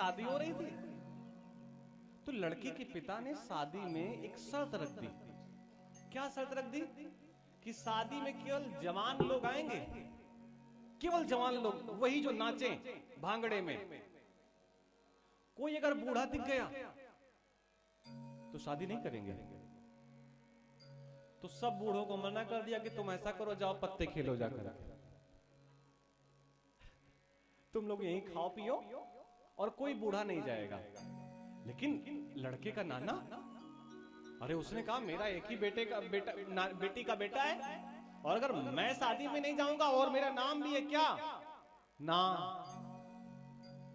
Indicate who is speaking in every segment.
Speaker 1: शादी हो रही थी, तो लड़की के पिता ने शादी में एक शर्त रख दी। क्या शर्त रख दी? कि शादी में केवल जवान लोग आएंगे, केवल जवान लोग, वही जो नाचे भांगड़े में। कोई अगर बूढ़ा दिख गया तो शादी नहीं करेंगे। तो सब बूढ़ों को मना कर दिया कि तुम ऐसा करो, जाओ पत्ते खेलो जाकर, तुम लोग यहीं खाओ पियो और कोई बूढ़ा नहीं जाएगा। लेकिन लड़के का नाना, अरे उसने कहा मेरा एक ही बेटी का बेटा है, और अगर मैं शादी में नहीं जाऊंगा और मेरा नाम भी है क्या? ना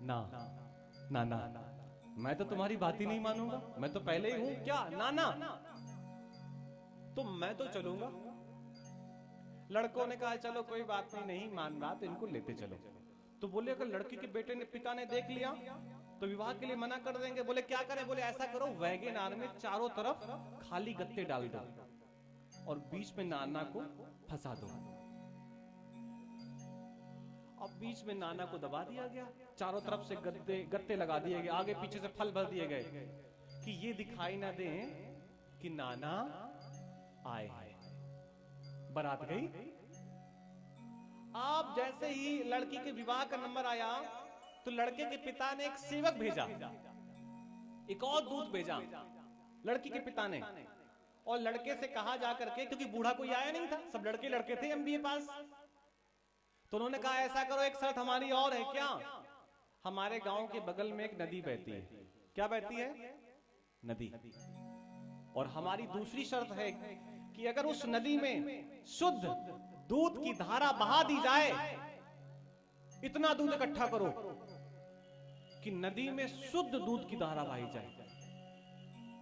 Speaker 1: ना ना ना, मैं तो तुम्हारी बात ही नहीं मानूंगा, मैं तो पहले ही हूं क्या नाना, तो मैं तो चलूंगा। लड़कों ने कहा चलो कोई बात नहीं मान रहा तो इनको लेते चलो। तो बोले अगर लड़की के बेटे ने पिता ने देख लिया तो विवाह के लिए मना कर देंगे। बोले क्या करें? बोले ऐसा करो, वैगन में चारों तरफ खाली गत्ते डाल दो और बीच में नाना को फंसा दो। अब बीच में नाना को दबा दिया गया, चारों तरफ से गत्ते लगा दिए गए, आगे पीछे से फल भर दिए गए कि ये दिखाई ना दे कि नाना आए हैं। बारात गई। आप जैसे ही लड़की के विवाह का नंबर आया तो लड़के के पिता ने एक सेवक भेजा, एक और दूत भेजा लड़की के पिता ने, और लड़के से कहा जाकर के, क्योंकि बूढ़ा कोई आया नहीं था, सब लड़के लड़के थे एमबीए पास, तो उन्होंने कहा ऐसा करो, एक शर्त हमारी और है। क्या? हमारे गांव के बगल में एक नदी बहती है। क्या बहती है? नदी। और हमारी दूसरी शर्त है कि अगर उस नदी में शुद्ध दूध की धारा बहा दी जाए, इतना दूध इकट्ठा करो कि नदी में शुद्ध दूध की धारा बही जाए,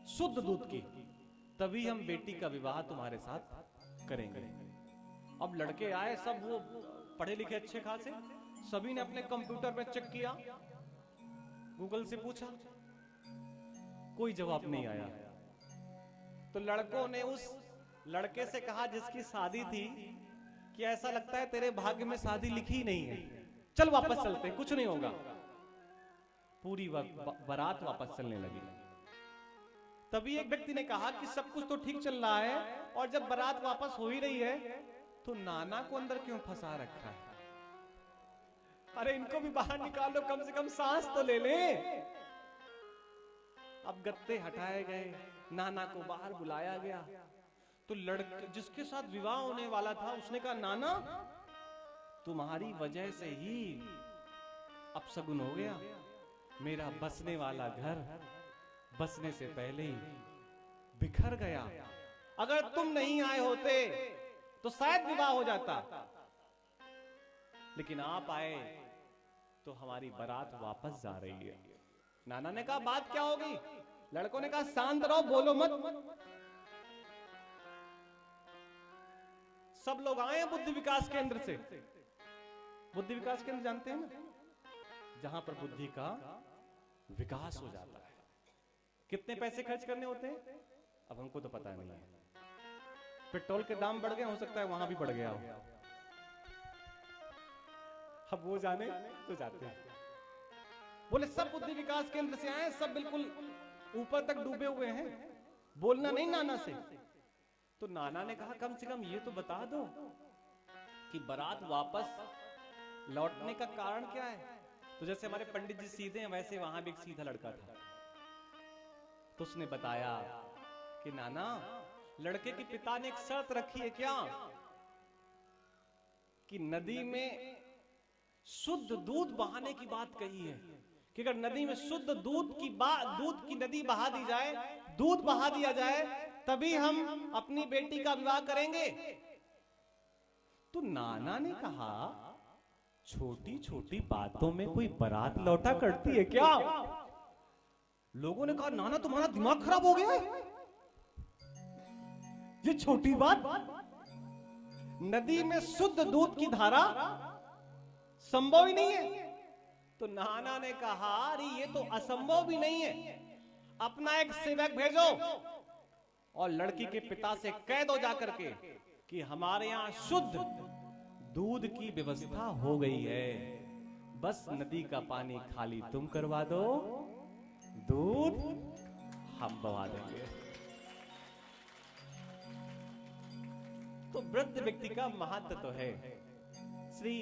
Speaker 1: शुद्ध दूध की, तभी हम बेटी का विवाह तुम्हारे साथ करेंगे। अब लड़के आए, सब वो पढ़े लिखे अच्छे खासे, सभी ने अपने कंप्यूटर में चेक किया, गूगल से पूछा, कोई जवाब नहीं आया। तो लड़कों ने उस लड़के से कहा जिसकी शादी थी कि ऐसा लगता है तेरे भाग्य में शादी लिखी ही नहीं है, चल वापस चलते हैं, कुछ नहीं होगा। पूरी बारात वापस चलने लगी। तभी एक व्यक्ति ने कहा कि सब कुछ तो ठीक चल रहा है, और जब बारात वापस हो ही रही है तो नाना को अंदर क्यों फंसा रखा है? अरे इनको भी बाहर निकालो, कम से कम सांस तो ले ले। अब गत्ते हटाए गए, नाना को बाहर बुलाया गया। तो लड़के जिसके साथ विवाह होने वाला था उसने कहा नाना तुम्हारी वजह से ही अपशगुन हो गया, मेरा बसने वाला घर बसने से पहले ही बिखर गया, अगर तुम नहीं आए होते तो शायद विवाह हो जाता, लेकिन आप आए तो हमारी बारात वापस जा रही है। नाना ने कहा बात क्या होगी? लड़कों ने कहा शांत रहो, बोलो मत। सब लोग आए हैं बुद्धि विकास केंद्र से। बुद्धि विकास केंद्र जानते हैं ना, जहां पर बुद्धि का विकास हो जाता है। कितने पैसे खर्च करने होते हैं अब हमको तो पता नहीं है। पेट्रोल के दाम बढ़ गए, हो सकता है वहां भी बढ़ गया हो, अब वो जाने तो जाते हैं। बोले सब बुद्धि विकास केंद्र से आए, सब बिल्कुल ऊपर तक डूबे हुए हैं, बोलना नहीं नाना से। तो नाना ने कहा कम से कम ये तो बता दो कि बारात वापस लौटने का कारण क्या है। तो जैसे हमारे पंडित जी सीधे हैं, वैसे वहां भी एक सीधा लड़का था। तो उसने बताया कि नाना लड़के के पिता ने एक शर्त रखी है क्या, कि नदी में शुद्ध दूध बहाने की बात कही है, कि अगर नदी में शुद्ध दूध की नदी बहा दी जाए, दूध बहा दिया जाए, तभी हम अपनी बेटी का विवाह करेंगे। तो नाना ने कहा छोटी छोटी बातों में कोई बारात लौटा करती है क्या? लोगों ने कहा नाना तुम्हारा दिमाग खराब हो गया है, ये छोटी बात, नदी में शुद्ध दूध की धारा संभव ही नहीं है। तो नाना ने कहा अरे ये तो असंभव भी नहीं है, अपना एक सेवक भेजो और लड़की के पिता से कह दो जाकर के कि हमारे यहां शुद्ध दूध की व्यवस्था हो गई है, बस नदी का पानी खाली तुम करवा दो, दूध हम बहा देंगे। तो वृद्ध व्यक्ति का महत्व तो है। श्री